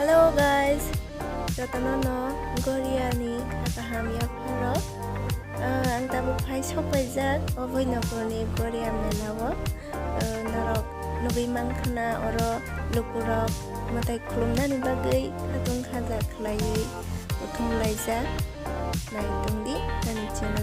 Halo guys, Jotonono, Goria ni kata hamil paro. Ang tabuk hai sopajak, Abhaynagar ni Goria Mela narok nubi mangkana oro lukurok matai kulumna ni bagai katung khajak khlaiui uthum laijak nai tungdi nani channel